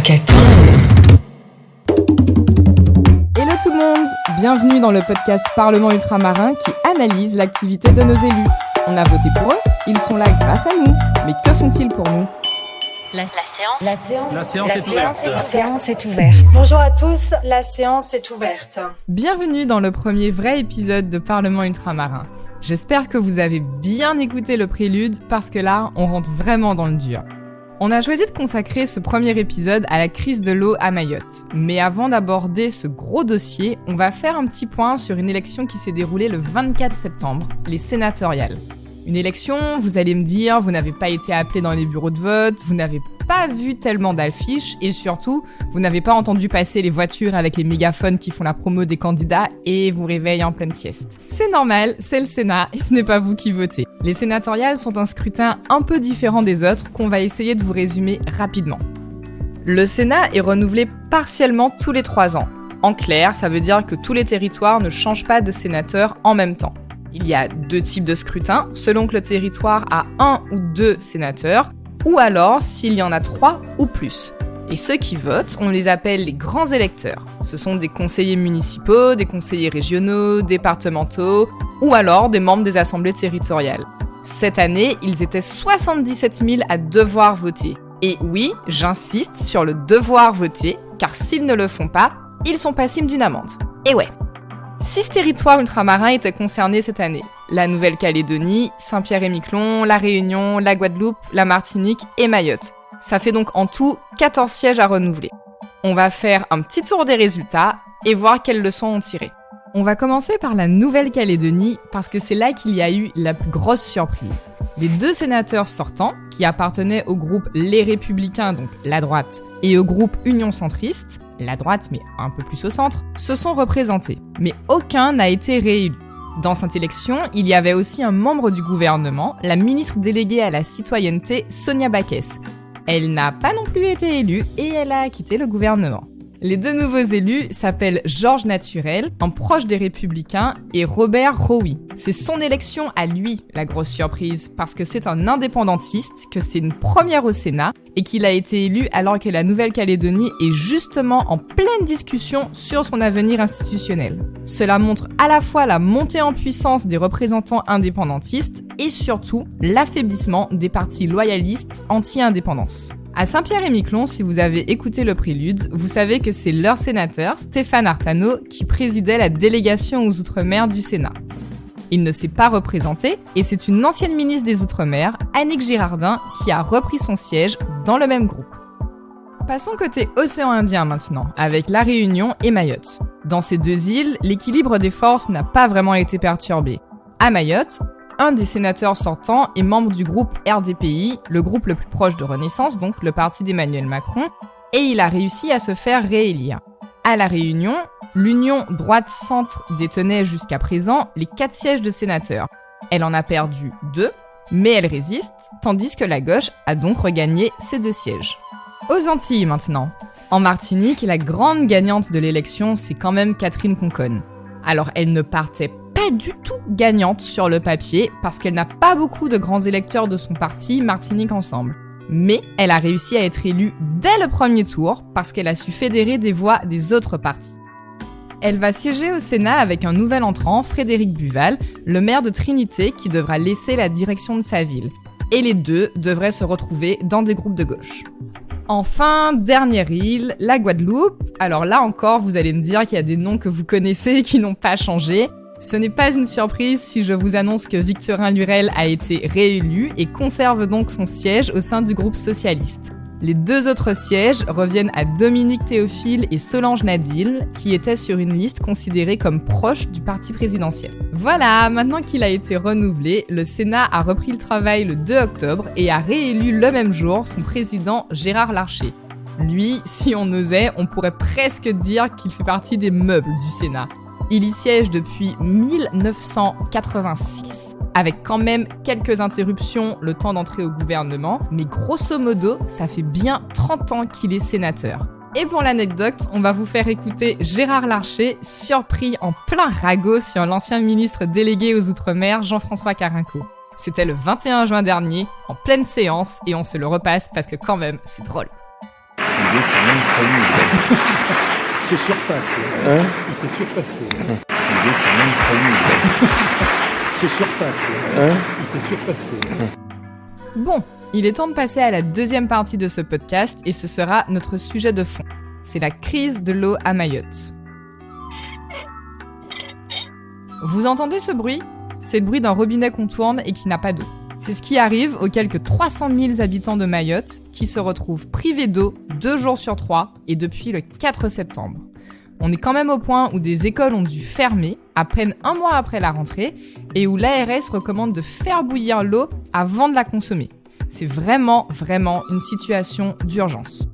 Cacatan. Hello tout le monde, bienvenue dans le podcast Parlement Ultramarin qui analyse l'activité de nos élus. On a voté pour eux, ils sont là grâce à nous, mais que font-ils pour nous ? La séance est ouverte. Bonjour à tous, la séance est ouverte. Bienvenue dans le premier vrai épisode de Parlement Ultramarin. J'espère que vous avez bien écouté le prélude parce que là, on rentre vraiment dans le dur. On a choisi de consacrer ce premier épisode à la crise de l'eau à Mayotte. Mais avant d'aborder ce gros dossier, on va faire un petit point sur une élection qui s'est déroulée le 24 septembre, les sénatoriales. Une élection, vous allez me dire, vous n'avez pas été appelé dans les bureaux de vote, vous n'avez pas vu tellement d'affiches et surtout, vous n'avez pas entendu passer les voitures avec les mégaphones qui font la promo des candidats et vous réveillent en pleine sieste. C'est normal, c'est le Sénat et ce n'est pas vous qui votez. Les sénatoriales sont un scrutin un peu différent des autres qu'on va essayer de vous résumer rapidement. Le Sénat est renouvelé partiellement tous les 3 ans. En clair, ça veut dire que tous les territoires ne changent pas de sénateur en même temps. Il y a 2 types de scrutins, selon que le territoire a 1 ou 2 sénateurs, ou alors s'il y en a 3 ou plus. Et ceux qui votent, on les appelle les grands électeurs. Ce sont des conseillers municipaux, des conseillers régionaux, départementaux, ou alors des membres des assemblées territoriales. Cette année, ils étaient 77 000 à devoir voter. Et oui, j'insiste sur le devoir voter, car s'ils ne le font pas, ils sont passibles d'une amende. Et ouais. 6 territoires ultramarins étaient concernés cette année. La Nouvelle-Calédonie, Saint-Pierre-et-Miquelon, La Réunion, la Guadeloupe, la Martinique et Mayotte. Ça fait donc en tout 14 sièges à renouveler. On va faire un petit tour des résultats et voir quelles leçons on tirait. On va commencer par la Nouvelle-Calédonie parce que c'est là qu'il y a eu la plus grosse surprise. Les 2 sénateurs sortants, qui appartenaient au groupe Les Républicains, donc la droite, et au groupe Union Centriste, la droite mais un peu plus au centre, se sont représentés. Mais aucun n'a été réélu. Dans cette élection, il y avait aussi un membre du gouvernement, la ministre déléguée à la citoyenneté, Sonia Backes. Elle n'a pas non plus été élue et elle a quitté le gouvernement. Les 2 nouveaux élus s'appellent Georges Naturel, un proche des Républicains, et Robert Rowie. C'est son élection à lui, la grosse surprise, parce que c'est un indépendantiste, que c'est une première au Sénat, et qu'il a été élu alors que la Nouvelle-Calédonie est justement en pleine discussion sur son avenir institutionnel. Cela montre à la fois la montée en puissance des représentants indépendantistes et surtout l'affaiblissement des partis loyalistes anti-indépendance. À Saint-Pierre-et-Miquelon, si vous avez écouté le prélude, vous savez que c'est leur sénateur, Stéphane Artano, qui présidait la délégation aux Outre-mer du Sénat. Il ne s'est pas représenté et c'est une ancienne ministre des Outre-mer, Annick Girardin, qui a repris son siège dans le même groupe. Passons côté océan Indien maintenant, avec La Réunion et Mayotte. Dans ces 2 îles, l'équilibre des forces n'a pas vraiment été perturbé. À Mayotte, un des sénateurs sortants est membre du groupe RDPI, le groupe le plus proche de Renaissance, donc le parti d'Emmanuel Macron, et il a réussi à se faire réélire. À La Réunion, l'Union droite-centre détenait jusqu'à présent les 4 sièges de sénateurs. Elle en a perdu 2, mais elle résiste, tandis que la gauche a donc regagné ses 2 sièges. Aux Antilles maintenant. En Martinique, la grande gagnante de l'élection, c'est quand même Catherine Conconne. Alors elle ne partait pas du tout gagnante sur le papier parce qu'elle n'a pas beaucoup de grands électeurs de son parti Martinique Ensemble. Mais elle a réussi à être élue dès le premier tour parce qu'elle a su fédérer des voix des autres partis. Elle va siéger au Sénat avec un nouvel entrant, Frédéric Buval, le maire de Trinité qui devra laisser la direction de sa ville. Et les 2 devraient se retrouver dans des groupes de gauche. Enfin, dernière île, la Guadeloupe. Alors là encore, vous allez me dire qu'il y a des noms que vous connaissez et qui n'ont pas changé. Ce n'est pas une surprise si je vous annonce que Victorin Lurel a été réélu et conserve donc son siège au sein du groupe socialiste. Les 2 autres sièges reviennent à Dominique Théophile et Solange Nadille, qui étaient sur une liste considérée comme proche du parti présidentiel. Voilà, maintenant qu'il a été renouvelé, le Sénat a repris le travail le 2 octobre et a réélu le même jour son président Gérard Larcher. Lui, si on osait, on pourrait presque dire qu'il fait partie des meubles du Sénat. Il y siège depuis 1986, avec quand même quelques interruptions le temps d'entrer au gouvernement, mais grosso modo, ça fait bien 30 ans qu'il est sénateur. Et pour l'anecdote, on va vous faire écouter Gérard Larcher, surpris en plein ragot sur l'ancien ministre délégué aux Outre-mer, Jean-François Carenco. C'était le 21 juin dernier, en pleine séance, et on se le repasse parce que quand même, c'est drôle. est quand même très nul. Il s'est surpassé. Hein? Il s'est surpassé. Il est quand même très nul. Il s'est surpassé. Hein? Il s'est surpassé. Bon, il est temps de passer à la deuxième partie de ce podcast et ce sera notre sujet de fond. C'est la crise de l'eau à Mayotte. Vous entendez ce bruit ? C'est le bruit d'un robinet qu'on tourne et qui n'a pas d'eau. C'est ce qui arrive aux quelques 300 000 habitants de Mayotte qui se retrouvent privés d'eau 2 jours sur 3 et depuis le 4 septembre. On est quand même au point où des écoles ont dû fermer à peine 1 mois après la rentrée et où l'ARS recommande de faire bouillir l'eau avant de la consommer. C'est vraiment une situation d'urgence.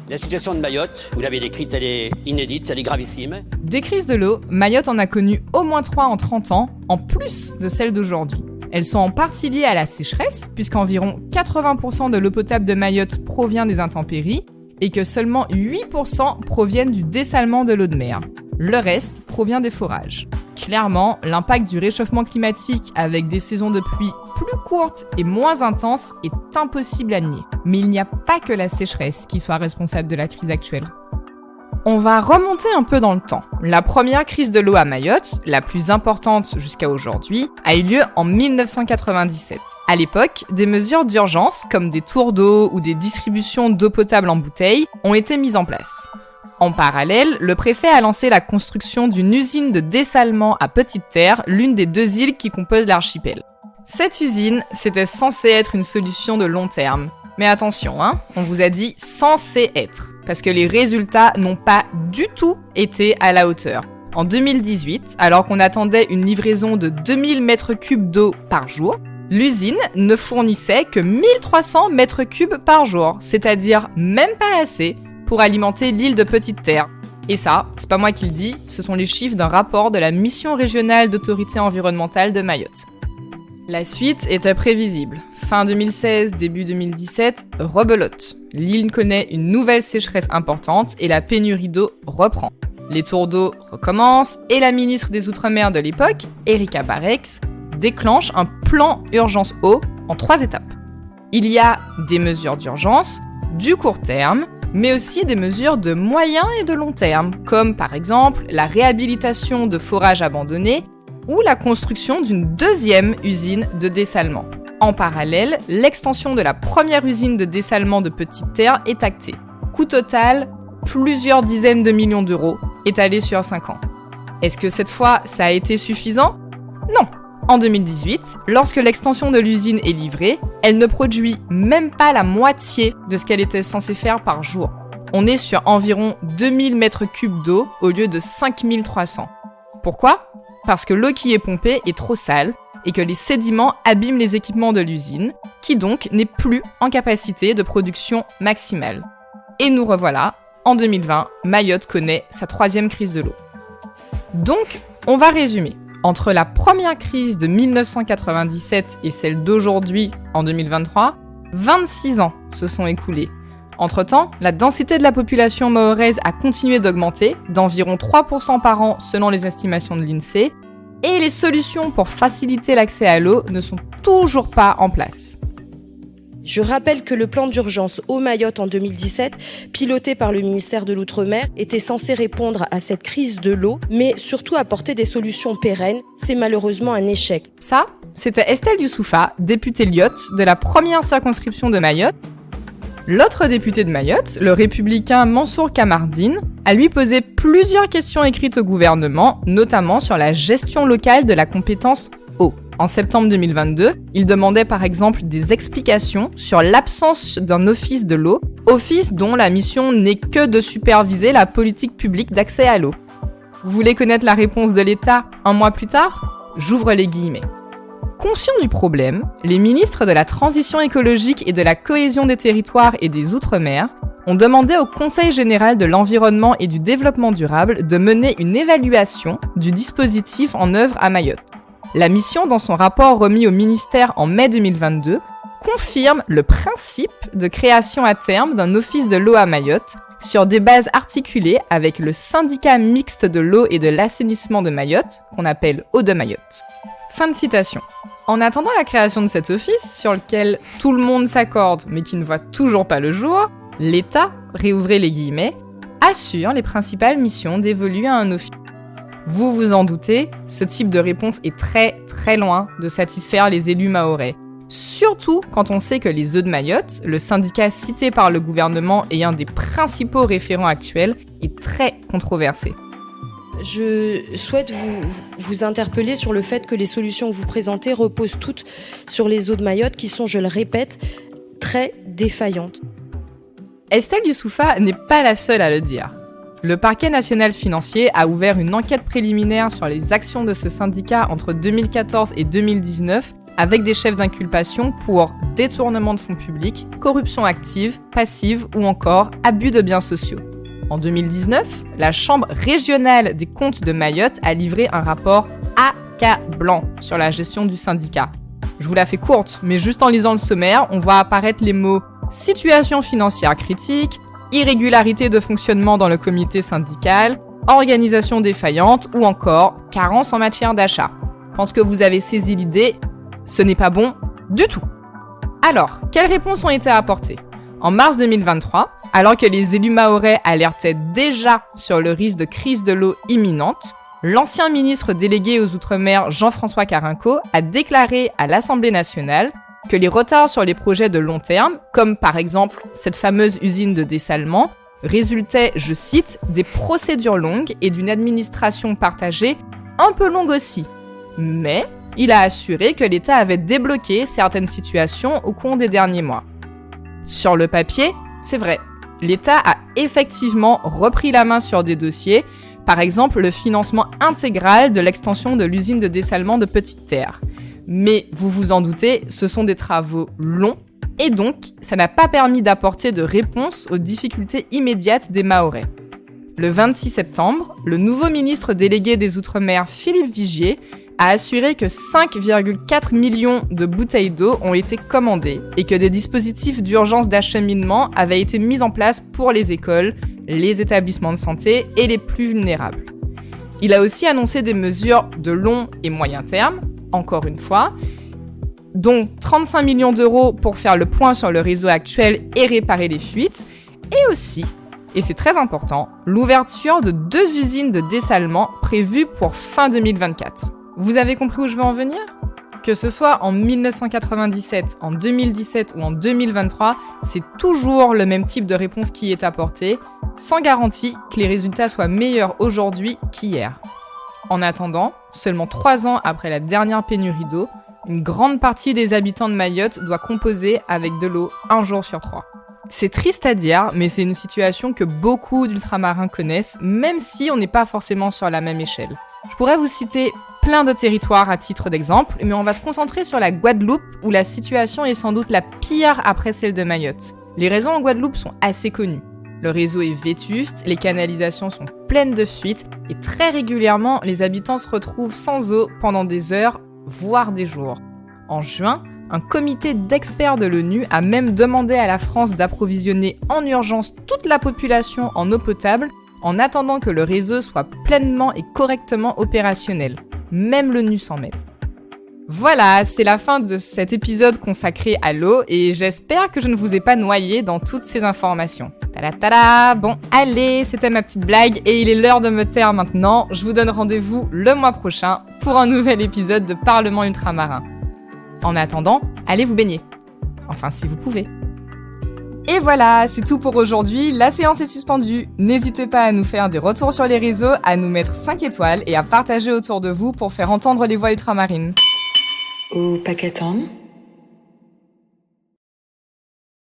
La situation de Mayotte, vous l'avez décrite, elle est inédite, elle est gravissime. Des crises de l'eau, Mayotte en a connu au moins 3 en 30 ans, en plus de celles d'aujourd'hui. Elles sont en partie liées à la sécheresse, puisqu'environ 80% de l'eau potable de Mayotte provient des intempéries, et que seulement 8% proviennent du dessalement de l'eau de mer. Le reste provient des forages. Clairement, l'impact du réchauffement climatique avec des saisons de pluie plus courtes et moins intenses est impossible à nier. Mais il n'y a pas que la sécheresse qui soit responsable de la crise actuelle. On va remonter un peu dans le temps. La première crise de l'eau à Mayotte, la plus importante jusqu'à aujourd'hui, a eu lieu en 1997. À l'époque, des mesures d'urgence, comme des tours d'eau ou des distributions d'eau potable en bouteille, ont été mises en place. En parallèle, le préfet a lancé la construction d'une usine de dessalement à Petite-Terre, l'une des 2 îles qui composent l'archipel. Cette usine, c'était censé être une solution de long terme. Mais attention, on vous a dit censé être, parce que les résultats n'ont pas du tout été à la hauteur. En 2018, alors qu'on attendait une livraison de 2000 mètres cubes d'eau par jour, l'usine ne fournissait que 1300 mètres cubes par jour, c'est-à-dire même pas assez pour alimenter l'île de Petite-Terre. Et ça, c'est pas moi qui le dis, ce sont les chiffres d'un rapport de la mission régionale d'autorité environnementale de Mayotte. La suite était prévisible. Fin 2016, début 2017, rebelote. L'île connaît une nouvelle sécheresse importante et la pénurie d'eau reprend. Les tours d'eau recommencent et la ministre des Outre-mer de l'époque, Erika Barrex, déclenche un plan urgence eau en 3 étapes. Il y a des mesures d'urgence, du court terme, mais aussi des mesures de moyen et de long terme, comme par exemple la réhabilitation de forages abandonnés ou la construction d'une 2e usine de dessalement. En parallèle, l'extension de la première usine de dessalement de Petite-Terre est actée. Coût total, plusieurs dizaines de millions d'euros, étalés sur 5 ans. Est-ce que cette fois, ça a été suffisant ? Non. En 2018, lorsque l'extension de l'usine est livrée, elle ne produit même pas la moitié de ce qu'elle était censée faire par jour. On est sur environ 2000 mètres cubes d'eau au lieu de 5300. Pourquoi ? Parce que l'eau qui est pompée est trop sale et que les sédiments abîment les équipements de l'usine, qui donc n'est plus en capacité de production maximale. Et nous revoilà, en 2020, Mayotte connaît sa 3e crise de l'eau. Donc, on va résumer. Entre la première crise de 1997 et celle d'aujourd'hui, en 2023, 26 ans se sont écoulés. Entre-temps, la densité de la population mahoraise a continué d'augmenter, d'environ 3% par an selon les estimations de l'INSEE, et les solutions pour faciliter l'accès à l'eau ne sont toujours pas en place. Je rappelle que le plan d'urgence eau Mayotte en 2017, piloté par le ministère de l'Outre-mer, était censé répondre à cette crise de l'eau, mais surtout apporter des solutions pérennes. C'est malheureusement un échec. Ça, c'était Estelle Youssoufa, députée Lyotte de la première circonscription de Mayotte. L'autre député de Mayotte, le républicain Mansour Kamardine, a lui posé plusieurs questions écrites au gouvernement, notamment sur la gestion locale de la compétence eau. En septembre 2022, il demandait par exemple des explications sur l'absence d'un office de l'eau, office dont la mission n'est que de superviser la politique publique d'accès à l'eau. Vous voulez connaître la réponse de l'État 1 mois plus tard ? J'ouvre les guillemets. Conscients du problème, les ministres de la Transition écologique et de la cohésion des territoires et des Outre-mer ont demandé au Conseil général de l'environnement et du développement durable de mener une évaluation du dispositif en œuvre à Mayotte. La mission, dans son rapport remis au ministère en mai 2022, confirme le principe de création à terme d'un office de l'eau à Mayotte sur des bases articulées avec le syndicat mixte de l'eau et de l'assainissement de Mayotte, qu'on appelle Eau de Mayotte. Fin de citation. En attendant la création de cet office, sur lequel tout le monde s'accorde mais qui ne voit toujours pas le jour, L'État, réouvrez les guillemets, assure les principales missions dévolues à un office. Vous vous en doutez, ce type de réponse est très très loin de satisfaire les élus mahorais. Surtout quand on sait que les œufs de Mayotte, le syndicat cité par le gouvernement et un des principaux référents actuels, est très controversé. Je souhaite vous interpeller sur le fait que les solutions que vous présentez reposent toutes sur les eaux de Mayotte qui sont, je le répète, très défaillantes. Estelle Youssouffa n'est pas la seule à le dire. Le parquet national financier a ouvert une enquête préliminaire sur les actions de ce syndicat entre 2014 et 2019 avec des chefs d'inculpation pour détournement de fonds publics, corruption active, passive ou encore abus de biens sociaux. En 2019, la Chambre régionale des comptes de Mayotte a livré un rapport accablant sur la gestion du syndicat. Je vous la fais courte, mais juste en lisant le sommaire, on voit apparaître les mots « situation financière critique »,« irrégularité de fonctionnement dans le comité syndical »,« organisation défaillante » ou encore « carence en matière d'achat ». Je pense que vous avez saisi l'idée, ce n'est pas bon du tout. Alors, quelles réponses ont été apportées ? En mars 2023, alors que les élus mahorais alertaient déjà sur le risque de crise de l'eau imminente, l'ancien ministre délégué aux Outre-mer Jean-François Carenco a déclaré à l'Assemblée nationale que les retards sur les projets de long terme, comme par exemple cette fameuse usine de dessalement, résultaient, je cite, des procédures longues et d'une administration partagée un peu longue aussi. Mais il a assuré que l'État avait débloqué certaines situations au cours des derniers mois. Sur le papier, c'est vrai, l'État a effectivement repris la main sur des dossiers, par exemple le financement intégral de l'extension de l'usine de dessalement de Petite-Terre. Mais vous vous en doutez, ce sont des travaux longs et donc ça n'a pas permis d'apporter de réponse aux difficultés immédiates des Mahorais. Le 26 septembre, le nouveau ministre délégué des Outre-mer, Philippe Vigier, a assuré que 5,4 millions de bouteilles d'eau ont été commandées et que des dispositifs d'urgence d'acheminement avaient été mis en place pour les écoles, les établissements de santé et les plus vulnérables. Il a aussi annoncé des mesures de long et moyen terme, encore une fois, dont 35 millions d'euros pour faire le point sur le réseau actuel et réparer les fuites, et aussi, et c'est très important, l'ouverture de 2 usines de dessalement prévues pour fin 2024. Vous avez compris où je veux en venir ? Que ce soit en 1997, en 2017 ou en 2023, c'est toujours le même type de réponse qui est apportée, sans garantie que les résultats soient meilleurs aujourd'hui qu'hier. En attendant, seulement 3 ans après la dernière pénurie d'eau, une grande partie des habitants de Mayotte doit composer avec de l'eau 1 jour sur 3. C'est triste à dire, mais c'est une situation que beaucoup d'ultramarins connaissent, même si on n'est pas forcément sur la même échelle. Je pourrais vous citer plein de territoires à titre d'exemple, mais on va se concentrer sur la Guadeloupe, où la situation est sans doute la pire après celle de Mayotte. Les raisons en Guadeloupe sont assez connues. Le réseau est vétuste, les canalisations sont pleines de fuites, et très régulièrement, les habitants se retrouvent sans eau pendant des heures, voire des jours. En juin, un comité d'experts de l'ONU a même demandé à la France d'approvisionner en urgence toute la population en eau potable, en attendant que le réseau soit pleinement et correctement opérationnel. Même l'ONU s'en mêle. Voilà, c'est la fin de cet épisode consacré à l'eau et j'espère que je ne vous ai pas noyé dans toutes ces informations. Tada. Bon, allez, c'était ma petite blague et il est l'heure de me taire maintenant. Je vous donne rendez-vous le mois prochain pour un nouvel épisode de Parlement Ultramarin. En attendant, allez vous baigner. Enfin, si vous pouvez. Et voilà, c'est tout pour aujourd'hui, la séance est suspendue. N'hésitez pas à nous faire des retours sur les réseaux, à nous mettre 5 étoiles et à partager autour de vous pour faire entendre les voix ultramarines. Au paquet